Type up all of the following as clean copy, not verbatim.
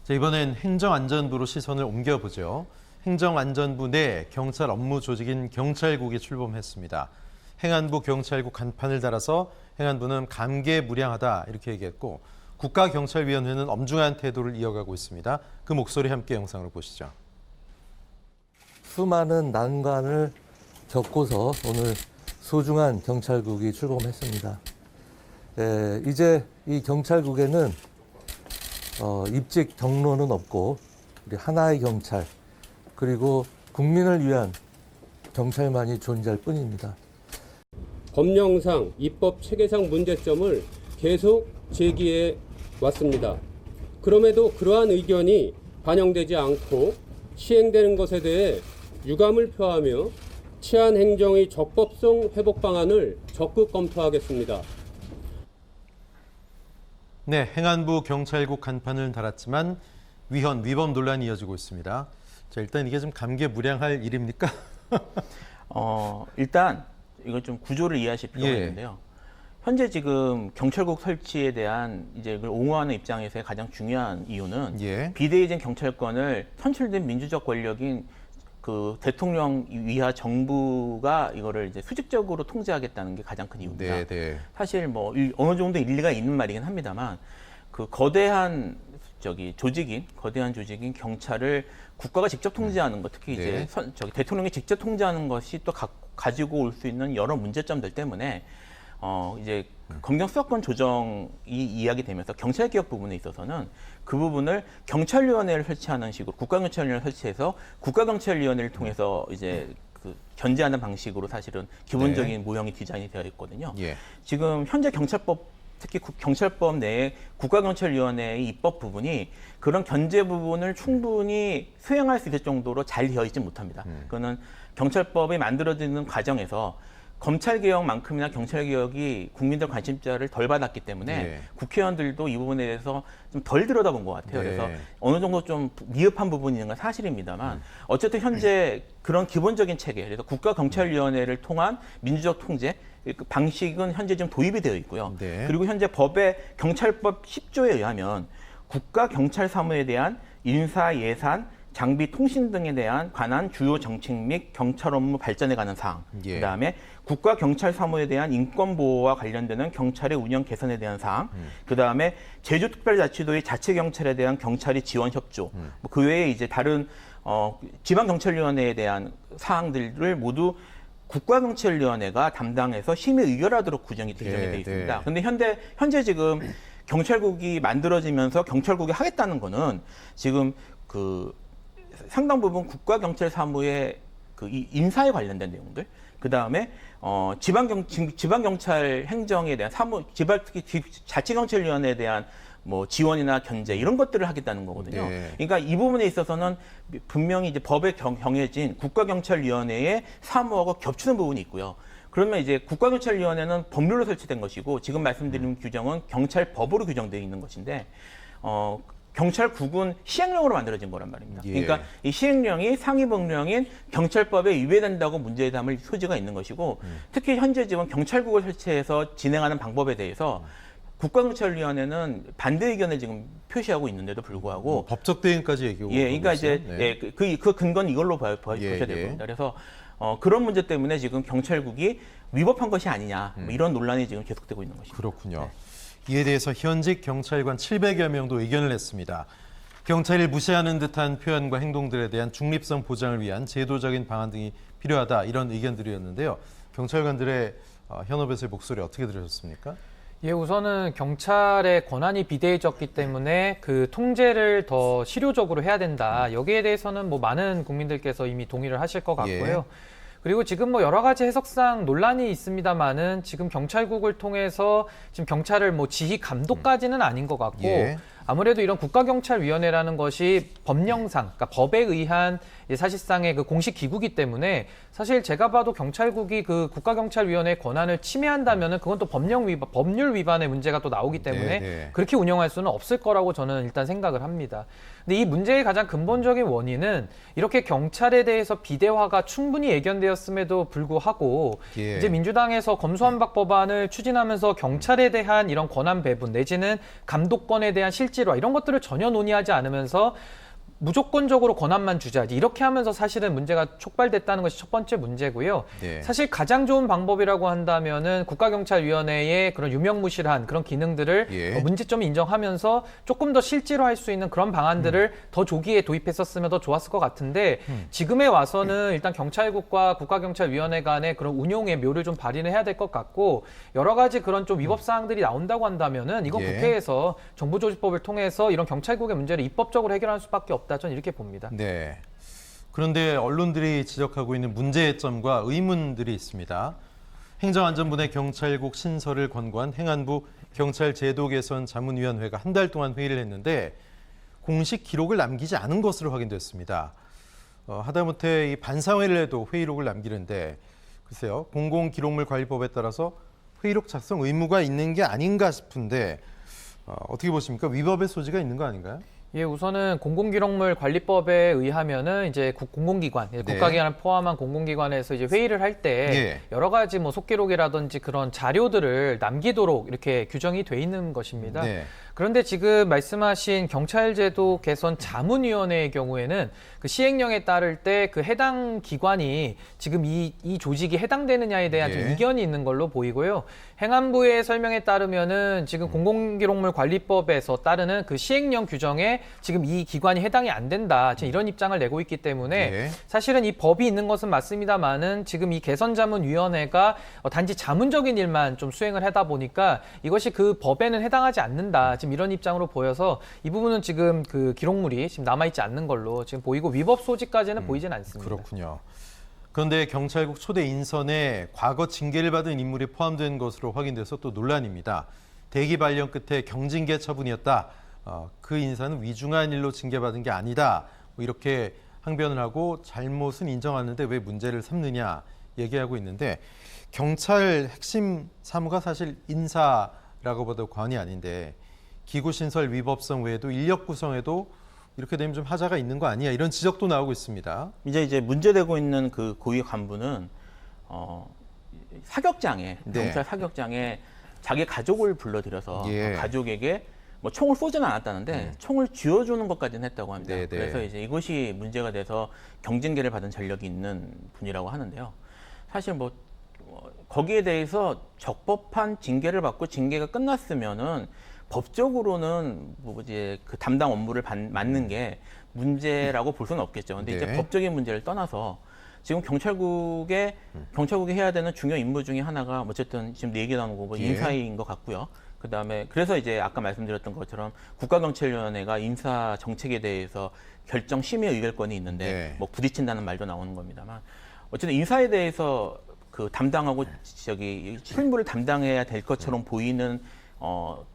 자, 이번엔 행정안전부로 시선을 옮겨보죠. 행정안전부 내 경찰 업무 조직인 경찰국이 출범했습니다. 행안부 경찰국 간판을 달아서 행안부는 감개무량하다 이렇게 얘기했고 국가경찰위원회는 엄중한 태도를 이어가고 있습니다. 그 목소리 함께 영상으로 보시죠. 수많은 난관을 겪고서 오늘 소중한 경찰국이 출범했습니다. 이제 이 경찰국에는 입직 경로는 없고 우리 하나의 경찰 그리고 국민을 위한 경찰만이 존재할 뿐입니다. 법령상, 입법 체계상 문제점을 계속 제기해 왔습니다. 그럼에도 그러한 의견이 반영되지 않고 시행되는 것에 대해 유감을 표하며 치안 행정의 적법성 회복 방안을 적극 검토하겠습니다. 네, 행안부 경찰국 간판을 달았지만 위헌, 위법 논란이 이어지고 있습니다. 자, 일단 이게 좀 감개무량할 일입니까? 일단 이건 좀 구조를 이해하실 필요가 있는데요. 현재 지금 경찰국 설치에 대한 이제 그걸 옹호하는 입장에서의 가장 중요한 이유는 비대위적 경찰권을 선출된 민주적 권력인 그 대통령 이하 정부가 이거를 이제 수직적으로 통제하겠다는 게 가장 큰 이유입니다. 사실 뭐 어느 정도 일리가 있는 말이긴 합니다만 그 거대한 조직인 경찰을 국가가 직접 통제하는 것, 특히 이제 대통령이 직접 통제하는 것이 또 가지고 올 수 있는 여러 문제점들 때문에 이제 검경수사권 조정이 이야기 되면서 경찰개혁 부분에 있어서는 그 부분을 경찰위원회를 설치하는 식으로 국가경찰위원회를 설치해서 국가경찰위원회를 통해서 이제 그 견제하는 방식으로 사실은 기본적인 모형이 디자인이 되어 있거든요. 지금 현재 경찰법 특히 경찰법 내에 국가경찰위원회의 입법 부분이 그런 견제 부분을 충분히 수행할 수 있을 정도로 잘 되어 있지 못합니다. 그거는 경찰법이 만들어지는 과정에서 검찰개혁만큼이나 경찰개혁이 국민들 관심자를 덜 받았기 때문에 국회의원들도 이 부분에 대해서 좀 덜 들여다본 것 같아요. 그래서 어느 정도 좀 미흡한 부분이 있는 건 사실입니다만 어쨌든 현재 그런 기본적인 체계, 그래서 국가경찰위원회를 통한 민주적 통제 방식은 현재 좀 도입이 되어 있고요. 그리고 현재 법의 경찰법 10조에 의하면 국가경찰사무에 대한 인사, 예산, 장비, 통신 등에 대한 관한 주요 정책 및 경찰 업무 발전에 관한 사항, 그다음에 국가경찰사무에 대한 인권보호와 관련되는 경찰의 운영 개선에 대한 사항, 그다음에 제주특별자치도의 자치경찰에 대한 경찰이 지원 협조, 그 외에 이제 다른 지방경찰위원회에 대한 사항들을 모두 국가경찰위원회가 담당해서 심의 의결하도록 규정이 되어 있습니다. 그런데 현재 지금 경찰국이 만들어지면서 경찰국이 하겠다는 거는 지금 그 상당 부분 국가경찰사무의 그 인사에 관련된 내용들, 그 다음에 지방경찰 행정에 대한 특히 자치경찰위원회에 대한 뭐 지원이나 견제 이런 것들을 하겠다는 거거든요. 그러니까 이 부분에 있어서는 분명히 이제 법에 정해진 국가경찰위원회의 사무하고 겹치는 부분이 있고요. 그러면 이제 국가경찰위원회는 법률로 설치된 것이고 지금 말씀드린 규정은 경찰법으로 규정되어 있는 것인데 경찰국은 시행령으로 만들어진 거란 말입니다. 그러니까 이 시행령이 상위법령인 경찰법에 위배된다고 문제에 담을 소지가 있는 것이고 특히 현재 지금 경찰국을 설치해서 진행하는 방법에 대해서 국가경찰위원회는 반대 의견을 지금 표시하고 있는데도 불구하고 법적 대응까지 얘기하고 그러니까 이제 그 근거는 이걸로 보셔야 될 겁니다. 그래서 그런 문제 때문에 지금 경찰국이 위법한 것이 아니냐 뭐 이런 논란이 지금 계속되고 있는 것입니다. 그렇군요. 이에 대해서 현직 경찰관 700여 명도 의견을 냈습니다. 경찰을 무시하는 듯한 표현과 행동들에 대한 중립성 보장을 위한 제도적인 방안 등이 필요하다 이런 의견들이었는데요. 경찰관들의 현업에서의 목소리 어떻게 들으셨습니까? 우선은 경찰의 권한이 비대해졌기 때문에 그 통제를 더 실효적으로 해야 된다. 여기에 대해서는 뭐 많은 국민들께서 이미 동의를 하실 것 같고요. 그리고 지금 뭐 여러 가지 해석상 논란이 있습니다만은 지금 경찰국을 통해서 지금 경찰을 뭐 지휘 감독까지는 아닌 것 같고 아무래도 이런 국가경찰위원회라는 것이 법령상, 그러니까 법에 의한 사실상의 그 공식 기구이기 때문에 사실 제가 봐도 경찰국이 그 국가경찰위원회의 권한을 침해한다면은 그건 또 법률 위반의 문제가 또 나오기 때문에 그렇게 운영할 수는 없을 거라고 저는 일단 생각을 합니다. 근데 이 문제의 가장 근본적인 원인은 이렇게 경찰에 대해서 비대화가 충분히 예견되었음에도 불구하고 이제 민주당에서 검수완박 법안을 추진하면서 경찰에 대한 이런 권한 배분 내지는 감독권에 대한 실질 실질화 이런 것들을 전혀 논의하지 않으면서 무조건적으로 권한만 주자 이렇게 하면서 사실은 문제가 촉발됐다는 것이 첫 번째 문제고요. 네. 사실 가장 좋은 방법이라고 한다면은 국가경찰위원회의 그런 유명무실한 그런 기능들을 예. 문제점을 인정하면서 조금 더 실질화할 수 있는 그런 방안들을 더 조기에 도입했었으면 더 좋았을 것 같은데 지금에 와서는 일단 경찰국과 국가경찰위원회 간의 그런 운용의 묘를 좀 발휘를 해야 될 것 같고 여러 가지 그런 좀 위법 사항들이 나온다고 한다면은 이건 예. 국회에서 정부조직법을 통해서 이런 경찰국의 문제를 입법적으로 해결할 수밖에 없다. 저는 이렇게 봅니다. 네. 그런데 언론들이 지적하고 있는 문제점과 의문들이 있습니다. 행정안전부 내 경찰국 신설을 권고한 행안부 경찰제도 개선 자문위원회가 한 달 동안 회의를 했는데 공식 기록을 남기지 않은 것으로 확인됐습니다. 하다못해 이 반사회를 해도 회의록을 남기는데 글쎄요. 공공기록물관리법에 따라서 회의록 작성 의무가 있는 게 아닌가 싶은데 어떻게 보십니까? 위법의 소지가 있는 거 아닌가요? 예, 우선은 공공기록물관리법에 의하면은 이제 공공기관, 국가기관을 포함한 공공기관에서 이제 회의를 할 때 예. 여러 가지 뭐 속기록이라든지 그런 자료들을 남기도록 이렇게 규정이 돼 있는 것입니다. 네. 그런데 지금 말씀하신 경찰제도 개선 자문위원회의 경우에는 그 시행령에 따를 때 그 해당 기관이 지금 이 조직이 해당되느냐에 대한 좀 예. 이견이 있는 걸로 보이고요. 행안부의 설명에 따르면은 지금 공공기록물관리법에서 따르는 그 시행령 규정에 지금 이 기관이 해당이 안 된다. 지금 이런 입장을 내고 있기 때문에 예. 사실은 이 법이 있는 것은 맞습니다만은 지금 이 개선자문위원회가 단지 자문적인 일만 좀 수행을 하다 보니까 이것이 그 법에는 해당하지 않는다. 지금 이런 입장으로 보여서 이 부분은 지금 그 기록물이 지금 남아있지 않는 걸로 지금 보이고 위법 소지까지는 보이진 않습니다. 그렇군요. 그런데 경찰국 초대 인선에 과거 징계를 받은 인물이 포함된 것으로 확인돼서 또 논란입니다. 대기 발령 끝에 경징계 처분이었다. 그 인사는 위중한 일로 징계받은 게 아니다. 뭐 이렇게 항변을 하고 잘못은 인정하는데 왜 문제를 삼느냐 얘기하고 있는데 경찰 핵심 사무가 사실 인사라고 봐도 과언이 아닌데 기구 신설 위법성 외에도 인력 구성에도 이렇게 되면 좀 하자가 있는 거 아니야 이런 지적도 나오고 있습니다. 이제 문제되고 있는 그 고위 간부는 사격장에 네. 경찰 사격장에 자기 가족을 불러들여서 예. 가족에게 뭐 총을 쏘지는 않았다는데 총을 쥐어주는 것까지는 했다고 합니다. 네, 네. 그래서 이제 이것이 문제가 돼서 경징계를 받은 전력이 있는 분이라고 하는데요. 사실 뭐 거기에 대해서 적법한 징계를 받고 징계가 끝났으면은 법적으로는 뭐 이제 그 담당 업무를 맡는 게 문제라고 볼 수는 없겠죠. 근데 이제 네. 법적인 문제를 떠나서 지금 경찰국이 해야 되는 중요 임무 중에 하나가 어쨌든 지금 얘기 나오는 거고 예. 인사인 것 같고요. 그다음에 그래서 이제 아까 말씀드렸던 것처럼 국가경찰위원회가 인사 정책에 대해서 결정 심의 의결권이 있는데 네. 뭐 부딪힌다는 말도 나오는 겁니다만 어쨌든 인사에 대해서 그 담당하고 실무를 담당해야 될 것처럼 보이는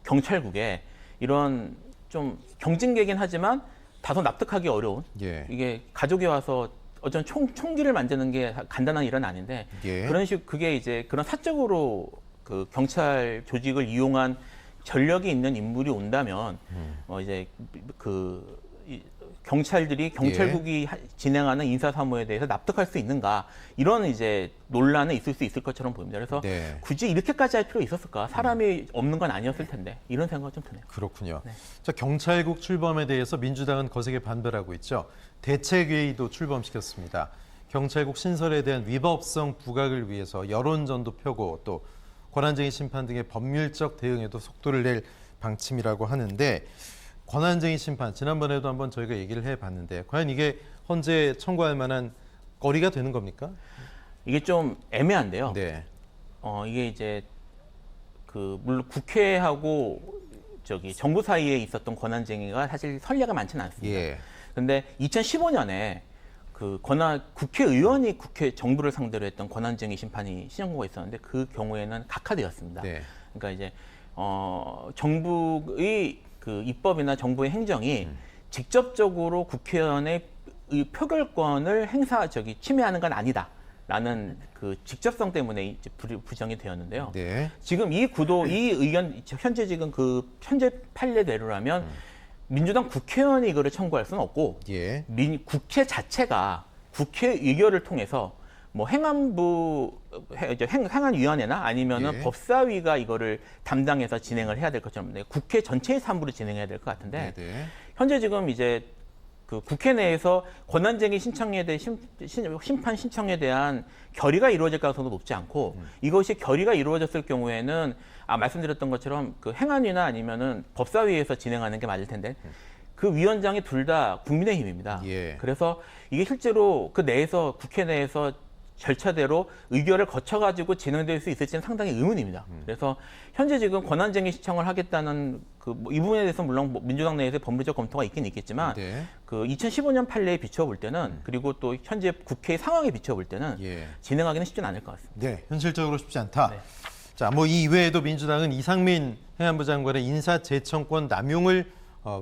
경찰국에 이런 좀 경징계긴 하지만 다소 납득하기 어려운 예. 이게 가족이 와서 어떤 총기를 만드는 게 간단한 일은 아닌데 예. 그런 그게 이제 그런 사적으로 그 경찰 조직을 이용한 전력이 있는 인물이 온다면 이제 경찰들이 경찰국이 진행하는 인사 사무에 대해서 납득할 수 있는가 이런 이제 논란은 있을 수 있을 것처럼 보입니다. 그래서 네. 굳이 이렇게까지 할 필요 있었을까? 사람이 없는 건 아니었을 텐데 이런 생각이 좀 드네요. 그렇군요. 네. 자, 경찰국 출범에 대해서 민주당은 거세게 반발하고 있죠. 대책회의도 출범시켰습니다. 경찰국 신설에 대한 위법성 부각을 위해서 여론전도 펴고 또 권한쟁의 심판 등의 법률적 대응에도 속도를 낼 방침이라고 하는데 권한쟁의 심판 지난번에도 한번 저희가 얘기를 해봤는데 과연 이게 헌재 청구할 만한 거리가 되는 겁니까? 이게 좀 애매한데요. 네. 이게 이제 물론 국회하고 정부 사이에 있었던 권한쟁의가 사실 선례가 많지는 않습니다. 예. 근데 2015년에 국회의원이 정부를 상대로 했던 권한쟁의 심판이 시정구가 있었는데 그 경우에는 각하되었습니다. 네. 그러니까 이제 정부의 그 입법이나 정부의 행정이 직접적으로 국회의원의 표결권을 침해하는 건 아니다라는 그 직접성 때문에 이제 부정이 되었는데요. 네. 지금 이 의견 현재 지금 현재 판례대로라면 민주당 국회의원이 이거를 청구할 수는 없고 예. 국회 자체가 국회 의결을 통해서 뭐 행안부 이제 행안위원회나 아니면은 예. 법사위가 이거를 담당해서 진행을 해야 될 것처럼 국회 전체의 사무로 진행해야 될 것 같은데 네. 현재 지금 이제 그 국회 내에서 권한쟁의 신청에 대해 심판 신청에 대한 결의가 이루어질 가능성도 높지 않고 이것이 결의가 이루어졌을 경우에는 말씀드렸던 것처럼 그 행안위나 아니면은 법사위에서 진행하는 게 맞을 텐데 그 위원장이 둘 다 국민의힘입니다. 예. 그래서 이게 실제로 그 내에서 국회 내에서 절차대로 의결을 거쳐가지고 진행될 수 있을지는 상당히 의문입니다. 그래서 현재 지금 권한쟁의 신청을 하겠다는 이 부분에 대해서 물론 민주당 내에서 법률적 검토가 있긴 있겠지만 네. 그 2015년 판례에 비춰볼 때는 그리고 또 현재 국회의 상황에 비춰볼 때는 예. 진행하기는 쉽지는 않을 것 같습니다. 네, 현실적으로 쉽지 않다. 네. 자, 뭐 이 이외에도 민주당은 이상민 행안부 장관의 인사재청권 남용을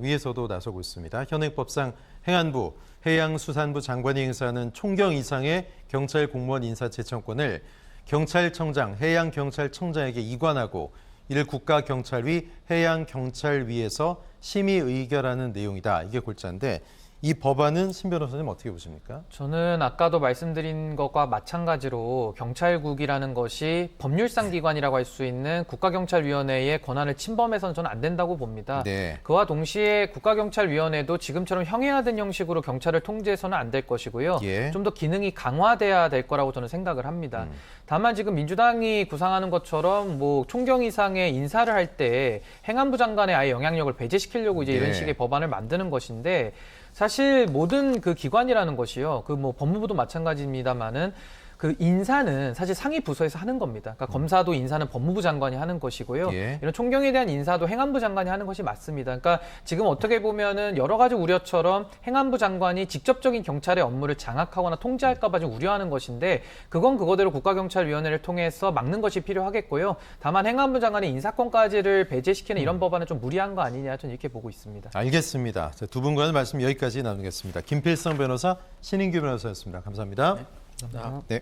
위해서도 나서고 있습니다. 현행법상 행안부, 해양수산부 장관이 행사하는 총경 이상의 경찰 공무원 인사재청권을 경찰청장, 해양경찰청장에게 이관하고 이를 국가경찰위, 해양경찰위에서 심의 의결하는 내용이다. 이게 골자인데 이 법안은 신 변호사님 어떻게 보십니까? 저는 아까도 말씀드린 것과 마찬가지로 경찰국이라는 것이 법률상 기관이라고 할 수 있는 국가경찰위원회의 권한을 침범해서는 저는 안 된다고 봅니다. 네. 그와 동시에 국가경찰위원회도 지금처럼 형해화된 형식으로 경찰을 통제해서는 안 될 것이고요. 예. 좀 더 기능이 강화돼야 될 거라고 저는 생각을 합니다. 다만 지금 민주당이 구상하는 것처럼 뭐 총경 이상의 인사를 할 때 행안부 장관의 아예 영향력을 배제시키려고 이제 네. 이런 식의 법안을 만드는 것인데 사실 모든 그 기관이라는 것이요. 그 뭐 법무부도 마찬가지입니다만은 그 인사는 사실 상위 부서에서 하는 겁니다. 그러니까 검사도 인사는 법무부 장관이 하는 것이고요. 예. 이런 총경에 대한 인사도 행안부 장관이 하는 것이 맞습니다. 그러니까 지금 어떻게 보면은 여러 가지 우려처럼 행안부 장관이 직접적인 경찰의 업무를 장악하거나 통제할까 봐 좀 우려하는 것인데 그건 그거대로 국가경찰위원회를 통해서 막는 것이 필요하겠고요. 다만 행안부 장관의 인사권까지를 배제시키는 이런 법안은 좀 무리한 거 아니냐 저는 이렇게 보고 있습니다. 알겠습니다. 자, 두 분과는 말씀 여기까지 나누겠습니다. 김필성 변호사, 신인규 변호사였습니다. 감사합니다. 감사합니다. 네.